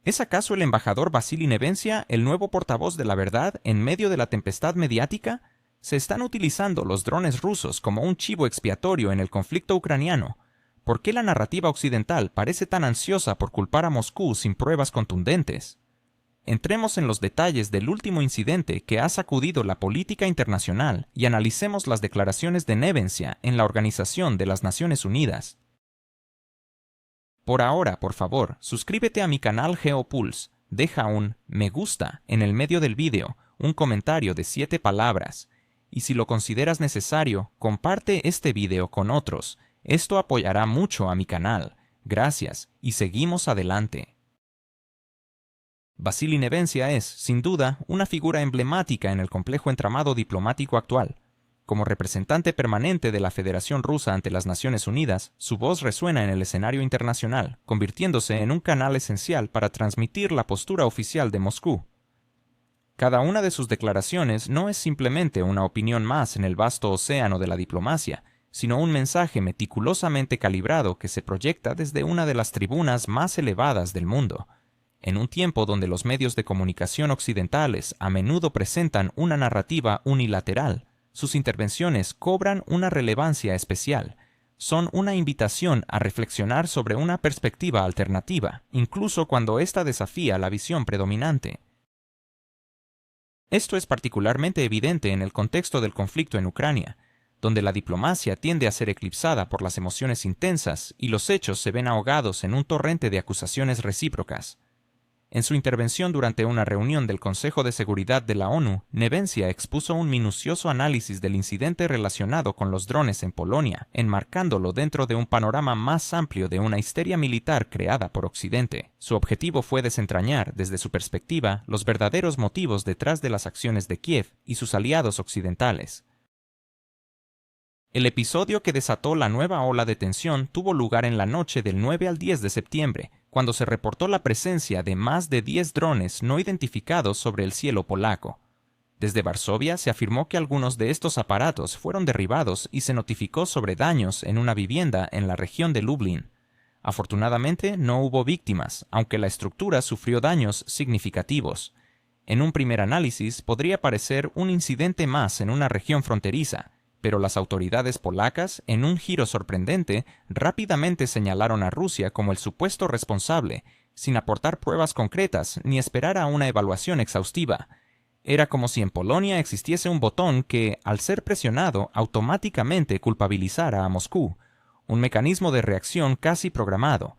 ¿Es acaso el embajador Vasily Nevencia el nuevo portavoz de la verdad en medio de la tempestad mediática? Se están utilizando los drones rusos como un chivo expiatorio en el conflicto ucraniano. ¿Por qué la narrativa occidental parece tan ansiosa por culpar a Moscú sin pruebas contundentes? Entremos en los detalles del último incidente que ha sacudido la política internacional y analicemos las declaraciones de Nevencia en la Organización de las Naciones Unidas. Por ahora, por favor, suscríbete a mi canal GeoPulse, deja un me gusta en el medio del vídeo, un comentario de 7 palabras, y si lo consideras necesario, comparte este vídeo con otros. Esto apoyará mucho a mi canal. Gracias, y seguimos adelante. Vasily Nevencia es, sin duda, una figura emblemática en el complejo entramado diplomático actual. Como representante permanente de la Federación Rusa ante las Naciones Unidas, su voz resuena en el escenario internacional, convirtiéndose en un canal esencial para transmitir la postura oficial de Moscú. Cada una de sus declaraciones no es simplemente una opinión más en el vasto océano de la diplomacia, sino un mensaje meticulosamente calibrado que se proyecta desde una de las tribunas más elevadas del mundo. En un tiempo donde los medios de comunicación occidentales a menudo presentan una narrativa unilateral, sus intervenciones cobran una relevancia especial. Son una invitación a reflexionar sobre una perspectiva alternativa, incluso cuando ésta desafía la visión predominante. Esto es particularmente evidente en el contexto del conflicto en Ucrania, donde la diplomacia tiende a ser eclipsada por las emociones intensas y los hechos se ven ahogados en un torrente de acusaciones recíprocas. En su intervención durante una reunión del Consejo de Seguridad de la ONU, Nevencia expuso un minucioso análisis del incidente relacionado con los drones en Polonia, enmarcándolo dentro de un panorama más amplio de una histeria militar creada por Occidente. Su objetivo fue desentrañar, desde su perspectiva, los verdaderos motivos detrás de las acciones de Kiev y sus aliados occidentales. El episodio que desató la nueva ola de tensión tuvo lugar en la noche del 9 al 10 de septiembre, cuando se reportó la presencia de más de 10 drones no identificados sobre el cielo polaco. Desde Varsovia se afirmó que algunos de estos aparatos fueron derribados y se notificó sobre daños en una vivienda en la región de Lublin. Afortunadamente no hubo víctimas, aunque la estructura sufrió daños significativos. En un primer análisis podría parecer un incidente más en una región fronteriza, pero las autoridades polacas, en un giro sorprendente, rápidamente señalaron a Rusia como el supuesto responsable, sin aportar pruebas concretas ni esperar a una evaluación exhaustiva. Era como si en Polonia existiese un botón que, al ser presionado, automáticamente culpabilizara a Moscú, un mecanismo de reacción casi programado.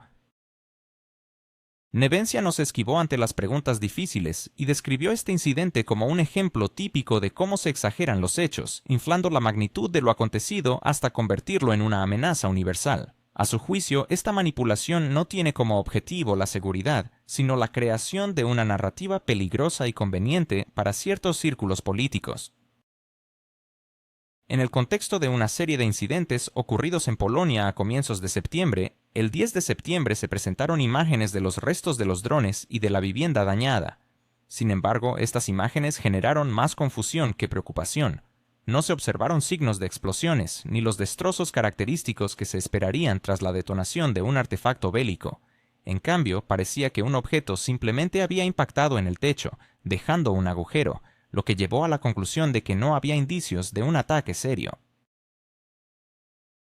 Nevencia no se esquivó ante las preguntas difíciles y describió este incidente como un ejemplo típico de cómo se exageran los hechos, inflando la magnitud de lo acontecido hasta convertirlo en una amenaza universal. A su juicio, esta manipulación no tiene como objetivo la seguridad, sino la creación de una narrativa peligrosa y conveniente para ciertos círculos políticos. En el contexto de una serie de incidentes ocurridos en Polonia a comienzos de septiembre, el 10 de septiembre se presentaron imágenes de los restos de los drones y de la vivienda dañada. Sin embargo, estas imágenes generaron más confusión que preocupación. No se observaron signos de explosiones, ni los destrozos característicos que se esperarían tras la detonación de un artefacto bélico. En cambio, parecía que un objeto simplemente había impactado en el techo, dejando un agujero, lo que llevó a la conclusión de que no había indicios de un ataque serio.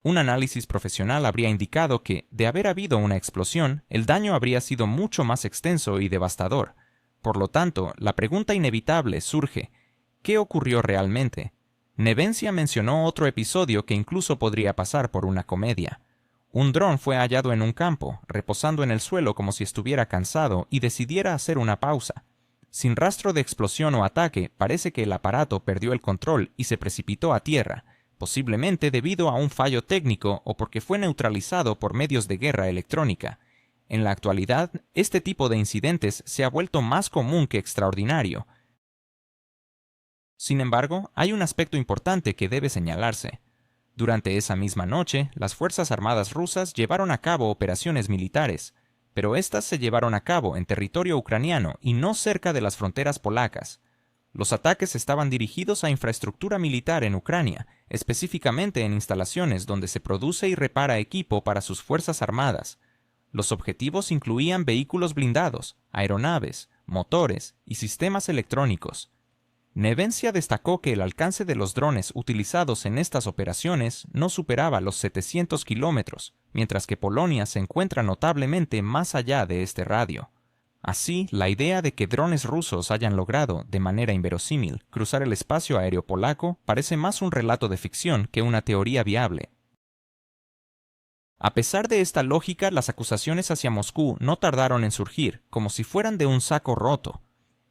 Un análisis profesional habría indicado que, de haber habido una explosión, el daño habría sido mucho más extenso y devastador. Por lo tanto, la pregunta inevitable surge: ¿qué ocurrió realmente? Nevencia mencionó otro episodio que incluso podría pasar por una comedia. Un dron fue hallado en un campo, reposando en el suelo como si estuviera cansado y decidiera hacer una pausa. Sin rastro de explosión o ataque, parece que el aparato perdió el control y se precipitó a tierra, posiblemente debido a un fallo técnico o porque fue neutralizado por medios de guerra electrónica. En la actualidad, este tipo de incidentes se ha vuelto más común que extraordinario. Sin embargo, hay un aspecto importante que debe señalarse. Durante esa misma noche, las Fuerzas Armadas rusas llevaron a cabo operaciones militares, pero éstas se llevaron a cabo en territorio ucraniano y no cerca de las fronteras polacas. Los ataques estaban dirigidos a infraestructura militar en Ucrania, específicamente en instalaciones donde se produce y repara equipo para sus fuerzas armadas. Los objetivos incluían vehículos blindados, aeronaves, motores y sistemas electrónicos. Nevencia destacó que el alcance de los drones utilizados en estas operaciones no superaba los 700 kilómetros, mientras que Polonia se encuentra notablemente más allá de este radio. Así, la idea de que drones rusos hayan logrado, de manera inverosímil, cruzar el espacio aéreo polaco parece más un relato de ficción que una teoría viable. A pesar de esta lógica, las acusaciones hacia Moscú no tardaron en surgir, como si fueran de un saco roto.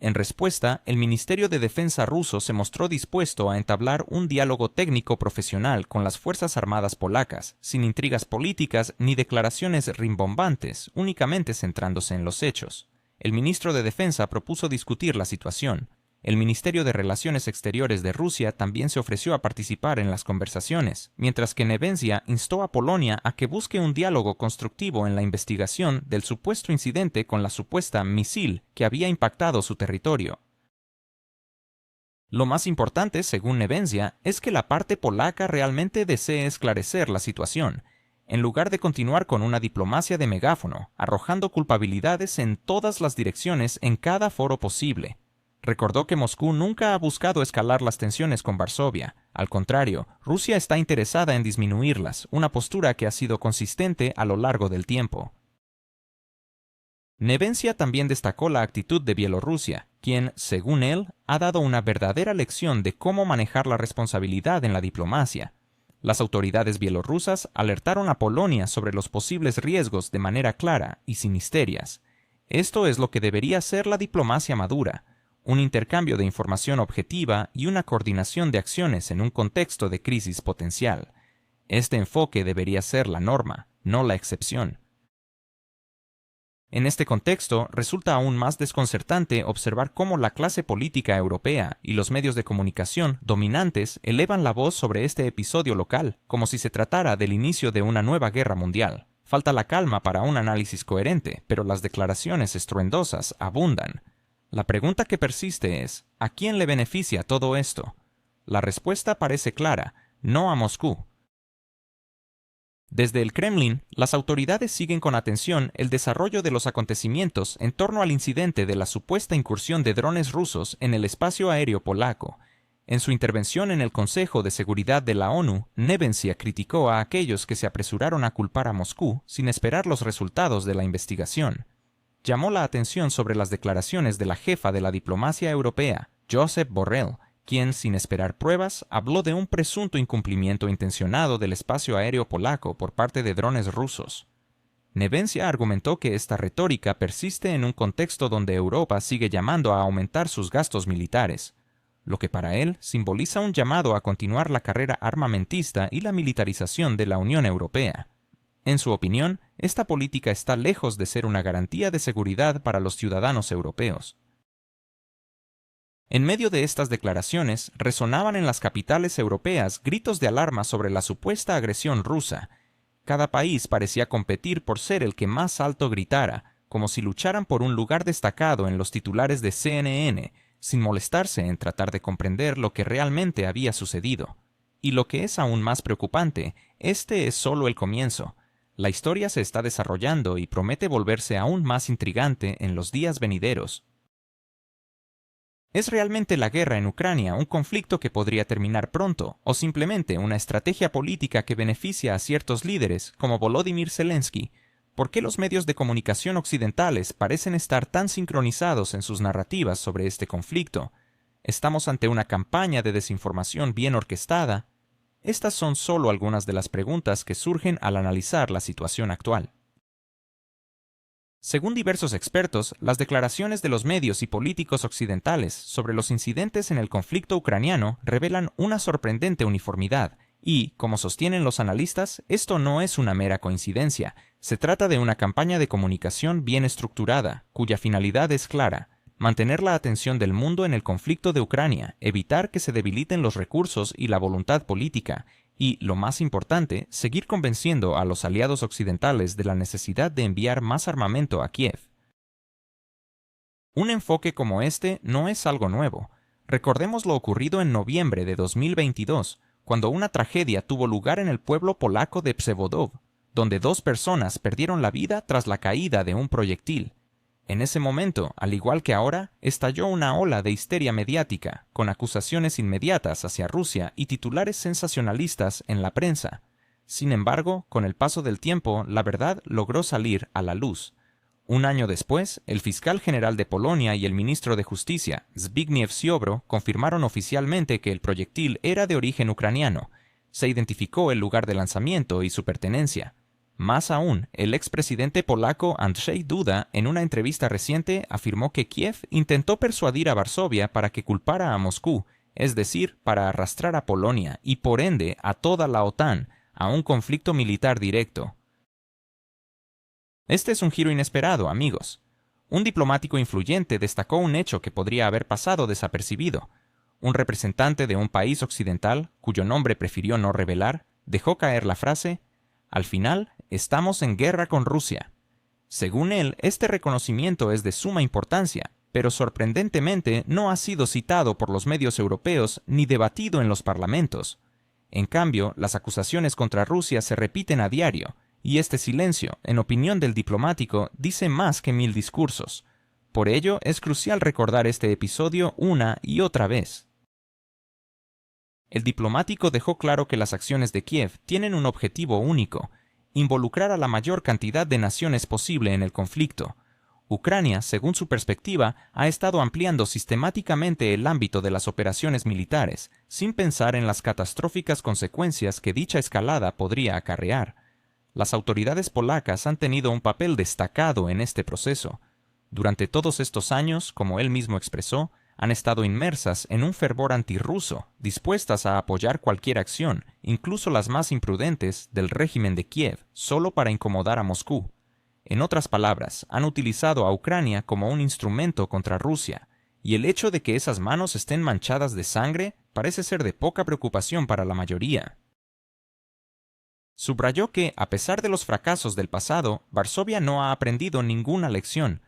En respuesta, el Ministerio de Defensa ruso se mostró dispuesto a entablar un diálogo técnico profesional con las Fuerzas Armadas polacas, sin intrigas políticas ni declaraciones rimbombantes, únicamente centrándose en los hechos. El ministro de Defensa propuso discutir la situación. El Ministerio de Relaciones Exteriores de Rusia también se ofreció a participar en las conversaciones, mientras que Nevencia instó a Polonia a que busque un diálogo constructivo en la investigación del supuesto incidente con la supuesta misil que había impactado su territorio. Lo más importante, según Nevencia, es que la parte polaca realmente desee esclarecer la situación, en lugar de continuar con una diplomacia de megáfono, arrojando culpabilidades en todas las direcciones en cada foro posible. Recordó que Moscú nunca ha buscado escalar las tensiones con Varsovia. Al contrario, Rusia está interesada en disminuirlas, una postura que ha sido consistente a lo largo del tiempo. Nevencia también destacó la actitud de Bielorrusia, quien, según él, ha dado una verdadera lección de cómo manejar la responsabilidad en la diplomacia. Las autoridades bielorrusas alertaron a Polonia sobre los posibles riesgos de manera clara y sin histerias. Esto es lo que debería ser la diplomacia madura: un intercambio de información objetiva y una coordinación de acciones en un contexto de crisis potencial. Este enfoque debería ser la norma, no la excepción. En este contexto, resulta aún más desconcertante observar cómo la clase política europea y los medios de comunicación dominantes elevan la voz sobre este episodio local, como si se tratara del inicio de una nueva guerra mundial. Falta la calma para un análisis coherente, pero las declaraciones estruendosas abundan. La pregunta que persiste es, ¿a quién le beneficia todo esto? La respuesta parece clara: no a Moscú. Desde el Kremlin, las autoridades siguen con atención el desarrollo de los acontecimientos en torno al incidente de la supuesta incursión de drones rusos en el espacio aéreo polaco. En su intervención en el Consejo de Seguridad de la ONU, Nevencia criticó a aquellos que se apresuraron a culpar a Moscú sin esperar los resultados de la investigación. Llamó la atención sobre las declaraciones de la jefa de la diplomacia europea, Josep Borrell, quien, sin esperar pruebas, habló de un presunto incumplimiento intencionado del espacio aéreo polaco por parte de drones rusos. Nevencia argumentó que esta retórica persiste en un contexto donde Europa sigue llamando a aumentar sus gastos militares, lo que para él simboliza un llamado a continuar la carrera armamentista y la militarización de la Unión Europea. En su opinión, esta política está lejos de ser una garantía de seguridad para los ciudadanos europeos. En medio de estas declaraciones, resonaban en las capitales europeas gritos de alarma sobre la supuesta agresión rusa. Cada país parecía competir por ser el que más alto gritara, como si lucharan por un lugar destacado en los titulares de CNN, sin molestarse en tratar de comprender lo que realmente había sucedido. Y lo que es aún más preocupante, este es solo el comienzo. La historia se está desarrollando y promete volverse aún más intrigante en los días venideros. ¿Es realmente la guerra en Ucrania un conflicto que podría terminar pronto, o simplemente una estrategia política que beneficia a ciertos líderes, como Volodymyr Zelensky? ¿Por qué los medios de comunicación occidentales parecen estar tan sincronizados en sus narrativas sobre este conflicto? ¿Estamos ante una campaña de desinformación bien orquestada? Estas son solo algunas de las preguntas que surgen al analizar la situación actual. Según diversos expertos, las declaraciones de los medios y políticos occidentales sobre los incidentes en el conflicto ucraniano revelan una sorprendente uniformidad y, como sostienen los analistas, esto no es una mera coincidencia. Se trata de una campaña de comunicación bien estructurada, cuya finalidad es clara: mantener la atención del mundo en el conflicto de Ucrania, evitar que se debiliten los recursos y la voluntad política, y, lo más importante, seguir convenciendo a los aliados occidentales de la necesidad de enviar más armamento a Kiev. Un enfoque como este no es algo nuevo. Recordemos lo ocurrido en noviembre de 2022, cuando una tragedia tuvo lugar en el pueblo polaco de Przewodów. donde 2 personas perdieron la vida tras la caída de un proyectil. En ese momento, al igual que ahora, estalló una ola de histeria mediática, con acusaciones inmediatas hacia Rusia y titulares sensacionalistas en la prensa. Sin embargo, con el paso del tiempo, la verdad logró salir a la luz. Un año después, el fiscal general de Polonia y el ministro de Justicia, Zbigniew Ziobro, confirmaron oficialmente que el proyectil era de origen ucraniano. Se identificó el lugar de lanzamiento y su pertenencia. Más aún, el expresidente polaco Andrzej Duda, en una entrevista reciente, afirmó que Kiev intentó persuadir a Varsovia para que culpara a Moscú, es decir, para arrastrar a Polonia y por ende a toda la OTAN a un conflicto militar directo. Este es un giro inesperado, amigos. Un diplomático influyente destacó un hecho que podría haber pasado desapercibido. Un representante de un país occidental, cuyo nombre prefirió no revelar, dejó caer la frase: «Al final, estamos en guerra con Rusia». Según él, este reconocimiento es de suma importancia, pero sorprendentemente no ha sido citado por los medios europeos ni debatido en los parlamentos. En cambio, las acusaciones contra Rusia se repiten a diario, y este silencio, en opinión del diplomático, dice más que 1000 discursos. Por ello, es crucial recordar este episodio una y otra vez. El diplomático dejó claro que las acciones de Kiev tienen un objetivo único: involucrar a la mayor cantidad de naciones posible en el conflicto. Ucrania, según su perspectiva, ha estado ampliando sistemáticamente el ámbito de las operaciones militares, sin pensar en las catastróficas consecuencias que dicha escalada podría acarrear. Las autoridades polacas han tenido un papel destacado en este proceso. Durante todos estos años, como él mismo expresó, han estado inmersas en un fervor antirruso, dispuestas a apoyar cualquier acción, incluso las más imprudentes, del régimen de Kiev, solo para incomodar a Moscú. En otras palabras, han utilizado a Ucrania como un instrumento contra Rusia, y el hecho de que esas manos estén manchadas de sangre parece ser de poca preocupación para la mayoría. Subrayó que, a pesar de los fracasos del pasado, Varsovia no ha aprendido ninguna lección.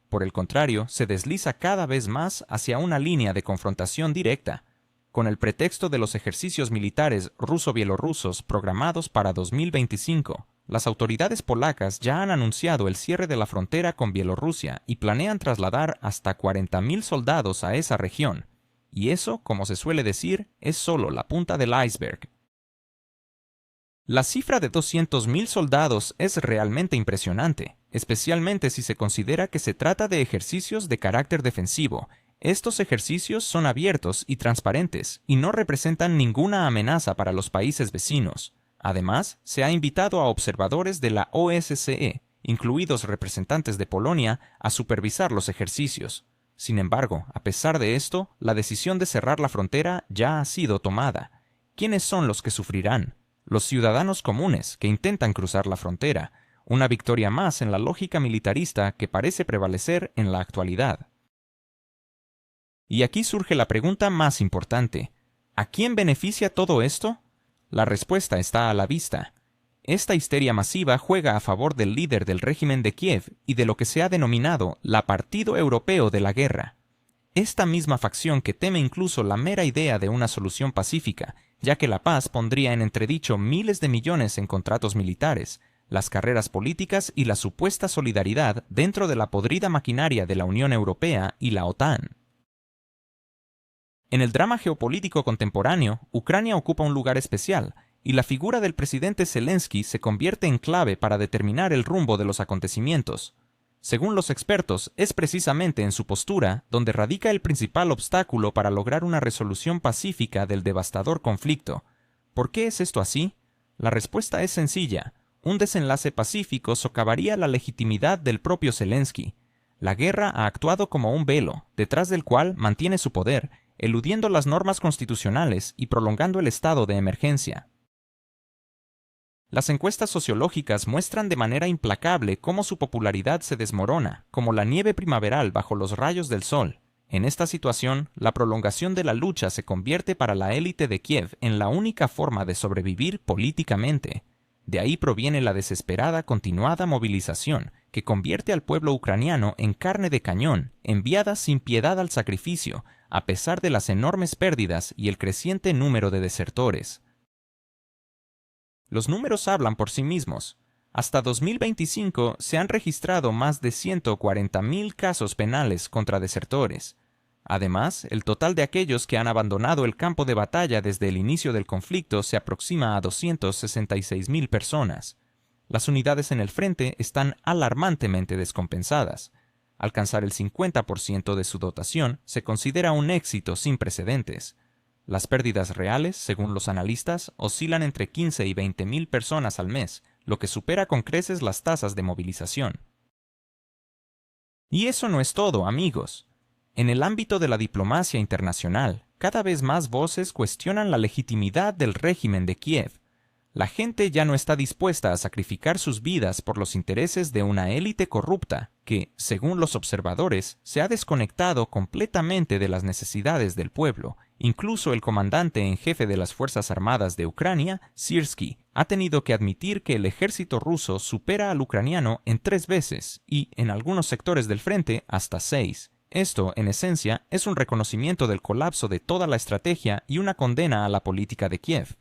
Por el contrario, se desliza cada vez más hacia una línea de confrontación directa. Con el pretexto de los ejercicios militares ruso-bielorrusos programados para 2025, las autoridades polacas ya han anunciado el cierre de la frontera con Bielorrusia y planean trasladar hasta 40.000 soldados a esa región. Y eso, como se suele decir, es solo la punta del iceberg. La cifra de 200.000 soldados es realmente impresionante, especialmente si se considera que se trata de ejercicios de carácter defensivo. Estos ejercicios son abiertos y transparentes y no representan ninguna amenaza para los países vecinos. Además, se ha invitado a observadores de la OSCE, incluidos representantes de Polonia, a supervisar los ejercicios. Sin embargo, a pesar de esto, la decisión de cerrar la frontera ya ha sido tomada. ¿Quiénes son los que sufrirán? Los ciudadanos comunes que intentan cruzar la frontera, una victoria más en la lógica militarista que parece prevalecer en la actualidad. Y aquí surge la pregunta más importante: ¿a quién beneficia todo esto? La respuesta está a la vista. Esta histeria masiva juega a favor del líder del régimen de Kiev y de lo que se ha denominado la Partido Europeo de la Guerra. Esta misma facción que teme incluso la mera idea de una solución pacífica, ya que la paz pondría en entredicho miles de millones en contratos militares, las carreras políticas y la supuesta solidaridad dentro de la podrida maquinaria de la Unión Europea y la OTAN. En el drama geopolítico contemporáneo, Ucrania ocupa un lugar especial, y la figura del presidente Zelensky se convierte en clave para determinar el rumbo de los acontecimientos. Según los expertos, es precisamente en su postura donde radica el principal obstáculo para lograr una resolución pacífica del devastador conflicto. ¿Por qué es esto así? La respuesta es sencilla: un desenlace pacífico socavaría la legitimidad del propio Zelensky. La guerra ha actuado como un velo, detrás del cual mantiene su poder, eludiendo las normas constitucionales y prolongando el estado de emergencia. Las encuestas sociológicas muestran de manera implacable cómo su popularidad se desmorona, como la nieve primaveral bajo los rayos del sol. En esta situación, la prolongación de la lucha se convierte para la élite de Kiev en la única forma de sobrevivir políticamente. De ahí proviene la desesperada continuada movilización, que convierte al pueblo ucraniano en carne de cañón, enviada sin piedad al sacrificio, a pesar de las enormes pérdidas y el creciente número de desertores. Los números hablan por sí mismos. Hasta 2025 se han registrado más de 140.000 casos penales contra desertores. Además, el total de aquellos que han abandonado el campo de batalla desde el inicio del conflicto se aproxima a 266.000 personas. Las unidades en el frente están alarmantemente descompensadas. Alcanzar el 50% de su dotación se considera un éxito sin precedentes. Las pérdidas reales, según los analistas, oscilan entre 15 y 20.000 personas al mes, lo que supera con creces las tasas de movilización. Y eso no es todo, amigos. En el ámbito de la diplomacia internacional, cada vez más voces cuestionan la legitimidad del régimen de Kiev. La gente ya no está dispuesta a sacrificar sus vidas por los intereses de una élite corrupta que, según los observadores, se ha desconectado completamente de las necesidades del pueblo. Incluso el comandante en jefe de las Fuerzas Armadas de Ucrania, Syrskyi, ha tenido que admitir que el ejército ruso supera al ucraniano en 3 veces y, en algunos sectores del frente, hasta 6. Esto, en esencia, es un reconocimiento del colapso de toda la estrategia y una condena a la política de Kiev.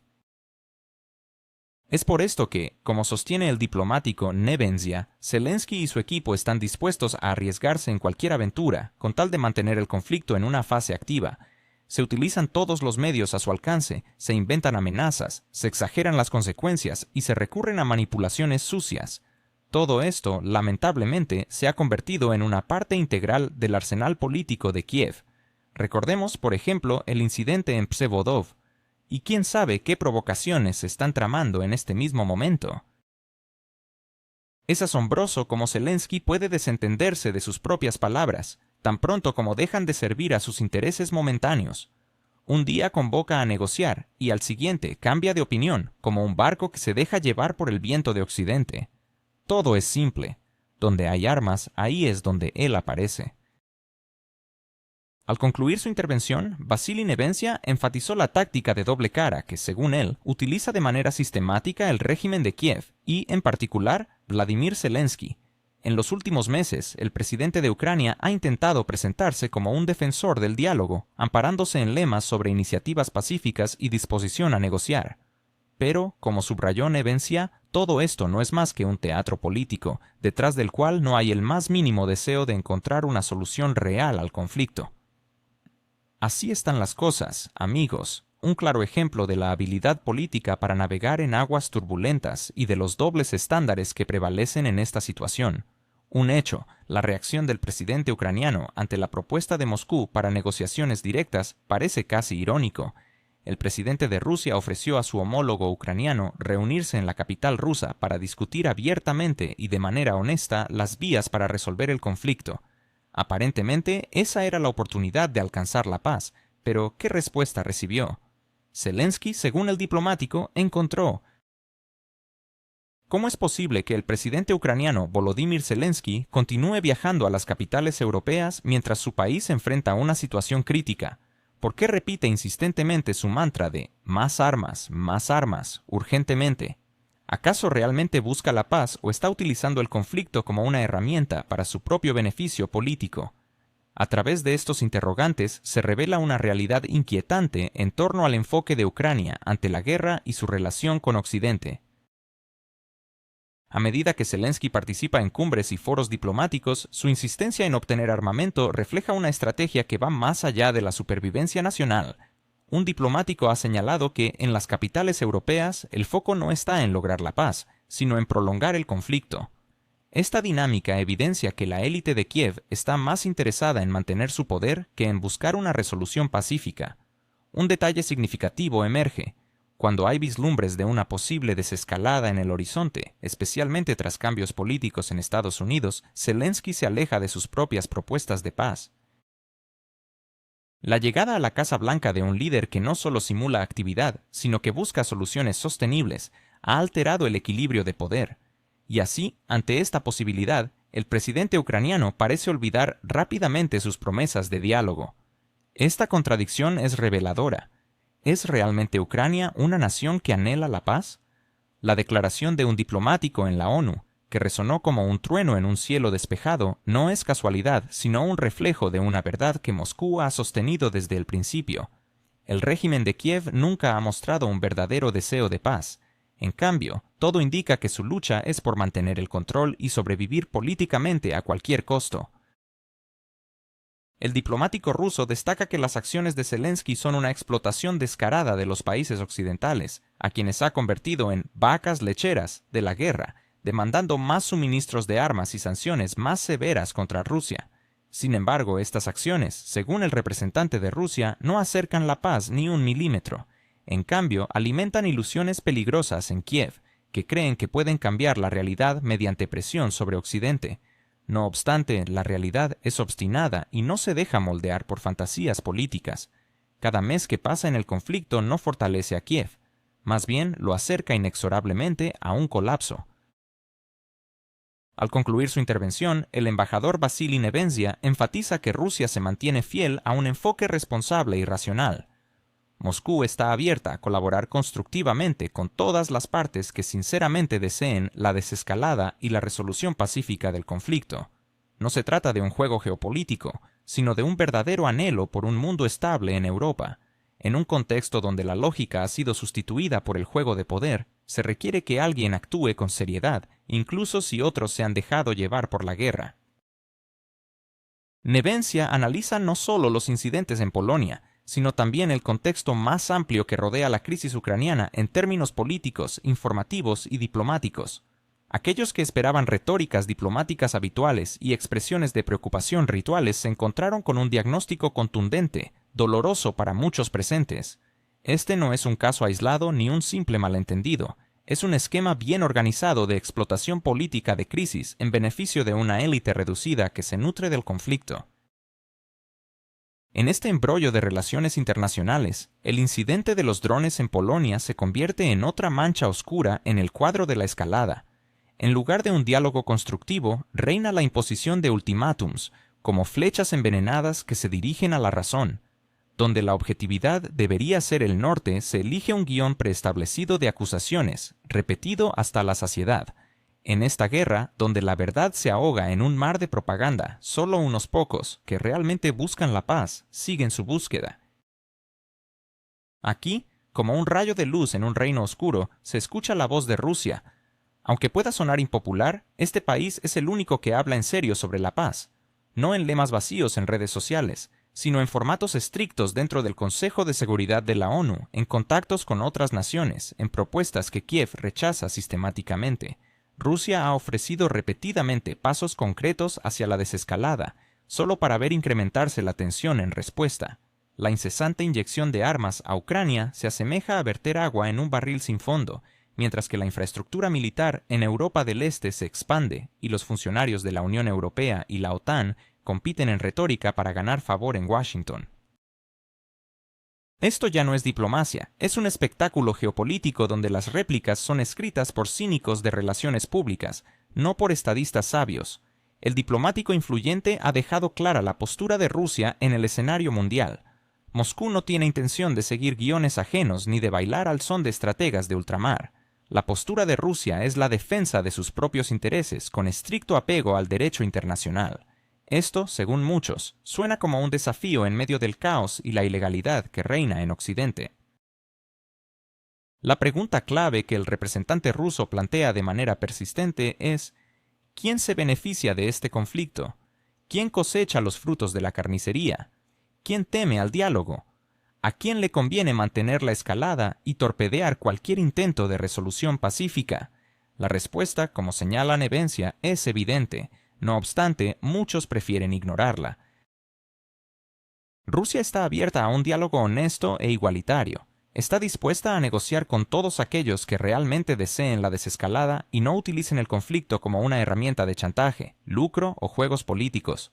Es por esto que, como sostiene el diplomático Nebenzia, Zelensky y su equipo están dispuestos a arriesgarse en cualquier aventura con tal de mantener el conflicto en una fase activa. Se utilizan todos los medios a su alcance, se inventan amenazas, se exageran las consecuencias y se recurren a manipulaciones sucias. Todo esto, lamentablemente, se ha convertido en una parte integral del arsenal político de Kiev. Recordemos, por ejemplo, el incidente en Psevodov. Y quién sabe qué provocaciones se están tramando en este mismo momento. Es asombroso cómo Zelensky puede desentenderse de sus propias palabras, tan pronto como dejan de servir a sus intereses momentáneos. Un día convoca a negociar y al siguiente cambia de opinión, como un barco que se deja llevar por el viento de Occidente. Todo es simple. Donde hay armas, ahí es donde él aparece. Al concluir su intervención, Vasily Nebenzia enfatizó la táctica de doble cara que, según él, utiliza de manera sistemática el régimen de Kiev y, en particular, Vladimir Zelensky. En los últimos meses, el presidente de Ucrania ha intentado presentarse como un defensor del diálogo, amparándose en lemas sobre iniciativas pacíficas y disposición a negociar. Pero, como subrayó Nebenzia, todo esto no es más que un teatro político, detrás del cual no hay el más mínimo deseo de encontrar una solución real al conflicto. Así están las cosas, amigos, un claro ejemplo de la habilidad política para navegar en aguas turbulentas y de los dobles estándares que prevalecen en esta situación. Un hecho, la reacción del presidente ucraniano ante la propuesta de Moscú para negociaciones directas parece casi irónico. El presidente de Rusia ofreció a su homólogo ucraniano reunirse en la capital rusa para discutir abiertamente y de manera honesta las vías para resolver el conflicto. Aparentemente, esa era la oportunidad de alcanzar la paz, pero ¿qué respuesta recibió? Zelensky, según el diplomático, encontró: ¿cómo es posible que el presidente ucraniano Volodymyr Zelensky continúe viajando a las capitales europeas mientras su país enfrenta una situación crítica? ¿Por qué repite insistentemente su mantra de más armas, urgentemente? ¿Acaso realmente busca la paz o está utilizando el conflicto como una herramienta para su propio beneficio político? A través de estos interrogantes se revela una realidad inquietante en torno al enfoque de Ucrania ante la guerra y su relación con Occidente. A medida que Zelensky participa en cumbres y foros diplomáticos, su insistencia en obtener armamento refleja una estrategia que va más allá de la supervivencia nacional. Un diplomático ha señalado que en las capitales europeas el foco no está en lograr la paz, sino en prolongar el conflicto. Esta dinámica evidencia que la élite de Kiev está más interesada en mantener su poder que en buscar una resolución pacífica. Un detalle significativo emerge. Cuando hay vislumbres de una posible desescalada en el horizonte, especialmente tras cambios políticos en Estados Unidos, Zelensky se aleja de sus propias propuestas de paz. La llegada a la Casa Blanca de un líder que no solo simula actividad, sino que busca soluciones sostenibles, ha alterado el equilibrio de poder. Y así, ante esta posibilidad, el presidente ucraniano parece olvidar rápidamente sus promesas de diálogo. Esta contradicción es reveladora. ¿Es realmente Ucrania una nación que anhela la paz? La declaración de un diplomático en la ONU, que resonó como un trueno en un cielo despejado, no es casualidad, sino un reflejo de una verdad que Moscú ha sostenido desde el principio. El régimen de Kiev nunca ha mostrado un verdadero deseo de paz. En cambio, todo indica que su lucha es por mantener el control y sobrevivir políticamente a cualquier costo. El diplomático ruso destaca que las acciones de Zelensky son una explotación descarada de los países occidentales, a quienes ha convertido en vacas lecheras de la guerra, demandando más suministros de armas y sanciones más severas contra Rusia. Sin embargo, estas acciones, según el representante de Rusia, no acercan la paz ni un milímetro. En cambio, alimentan ilusiones peligrosas en Kiev, que creen que pueden cambiar la realidad mediante presión sobre Occidente. No obstante, la realidad es obstinada y no se deja moldear por fantasías políticas. Cada mes que pasa en el conflicto no fortalece a Kiev, más bien lo acerca inexorablemente a un colapso. Al concluir su intervención, el embajador Vasily Nebensia enfatiza que Rusia se mantiene fiel a un enfoque responsable y racional. Moscú está abierta a colaborar constructivamente con todas las partes que sinceramente deseen la desescalada y la resolución pacífica del conflicto. No se trata de un juego geopolítico, sino de un verdadero anhelo por un mundo estable en Europa. En un contexto donde la lógica ha sido sustituida por el juego de poder, se requiere que alguien actúe con seriedad, incluso si otros se han dejado llevar por la guerra. Nebensia analiza no solo los incidentes en Polonia, sino también el contexto más amplio que rodea la crisis ucraniana en términos políticos, informativos y diplomáticos. Aquellos que esperaban retóricas diplomáticas habituales y expresiones de preocupación rituales se encontraron con un diagnóstico contundente, doloroso para muchos presentes. Este no es un caso aislado ni un simple malentendido. Es un esquema bien organizado de explotación política de crisis en beneficio de una élite reducida que se nutre del conflicto. En este embrollo de relaciones internacionales, el incidente de los drones en Polonia se convierte en otra mancha oscura en el cuadro de la escalada. En lugar de un diálogo constructivo, reina la imposición de ultimátums, como flechas envenenadas que se dirigen a la razón. Donde la objetividad debería ser el norte, se elige un guión preestablecido de acusaciones, repetido hasta la saciedad. En esta guerra, donde la verdad se ahoga en un mar de propaganda, solo unos pocos, que realmente buscan la paz, siguen su búsqueda. Aquí, como un rayo de luz en un reino oscuro, se escucha la voz de Rusia. Aunque pueda sonar impopular, este país es el único que habla en serio sobre la paz, no en lemas vacíos en redes sociales, sino en formatos estrictos dentro del Consejo de Seguridad de la ONU, en contactos con otras naciones, en propuestas que Kiev rechaza sistemáticamente. Rusia ha ofrecido repetidamente pasos concretos hacia la desescalada, solo para ver incrementarse la tensión en respuesta. La incesante inyección de armas a Ucrania se asemeja a verter agua en un barril sin fondo, mientras que la infraestructura militar en Europa del Este se expande y los funcionarios de la Unión Europea y la OTAN compiten en retórica para ganar favor en Washington. Esto ya no es diplomacia, es un espectáculo geopolítico donde las réplicas son escritas por cínicos de relaciones públicas, no por estadistas sabios. El diplomático influyente ha dejado clara la postura de Rusia en el escenario mundial. Moscú no tiene intención de seguir guiones ajenos ni de bailar al son de estrategas de ultramar. La postura de Rusia es la defensa de sus propios intereses con estricto apego al derecho internacional. Esto, según muchos, suena como un desafío en medio del caos y la ilegalidad que reina en Occidente. La pregunta clave que el representante ruso plantea de manera persistente es: ¿quién se beneficia de este conflicto? ¿Quién cosecha los frutos de la carnicería? ¿Quién teme al diálogo? ¿A quién le conviene mantener la escalada y torpedear cualquier intento de resolución pacífica? La respuesta, como señala Nebensia, es evidente. No obstante, muchos prefieren ignorarla. Rusia está abierta a un diálogo honesto e igualitario. Está dispuesta a negociar con todos aquellos que realmente deseen la desescalada y no utilicen el conflicto como una herramienta de chantaje, lucro o juegos políticos.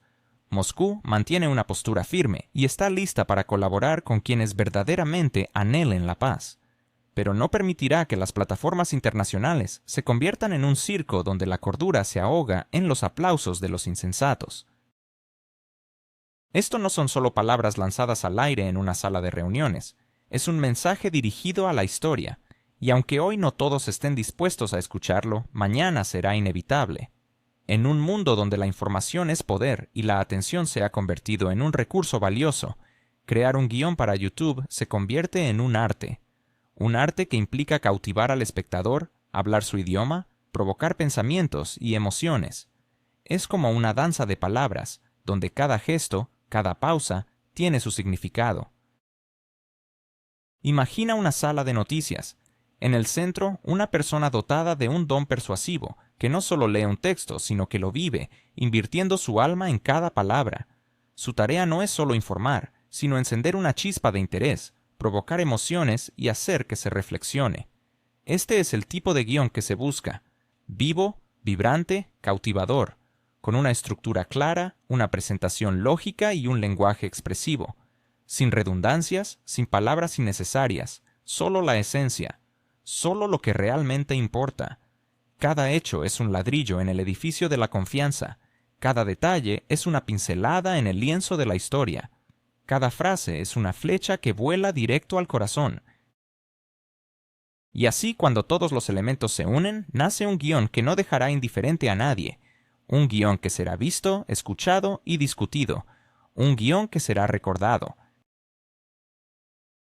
Moscú mantiene una postura firme y está lista para colaborar con quienes verdaderamente anhelen la paz. Pero no permitirá que las plataformas internacionales se conviertan en un circo donde la cordura se ahoga en los aplausos de los insensatos. Esto no son solo palabras lanzadas al aire en una sala de reuniones, es un mensaje dirigido a la historia, y aunque hoy no todos estén dispuestos a escucharlo, mañana será inevitable. En un mundo donde la información es poder y la atención se ha convertido en un recurso valioso, crear un guión para YouTube se convierte en un arte. un arte que implica cautivar al espectador, hablar su idioma, provocar pensamientos y emociones. Es como una danza de palabras, donde cada gesto, cada pausa, tiene su significado. Imagina una sala de noticias. En el centro, una persona dotada de un don persuasivo, que no solo lee un texto, sino que lo vive, invirtiendo su alma en cada palabra. Su tarea no es solo informar, sino encender una chispa de interés, provocar emociones y hacer que se reflexione. Este es el tipo de guión que se busca: vivo, vibrante, cautivador, con una estructura clara, una presentación lógica y un lenguaje expresivo, sin redundancias, sin palabras innecesarias, solo la esencia, solo lo que realmente importa. Cada hecho es un ladrillo en el edificio de la confianza, cada detalle es una pincelada en el lienzo de la historia, cada frase es una flecha que vuela directo al corazón. Y así, cuando todos los elementos se unen, nace un guión que no dejará indiferente a nadie, un guión que será visto, escuchado y discutido, un guión que será recordado,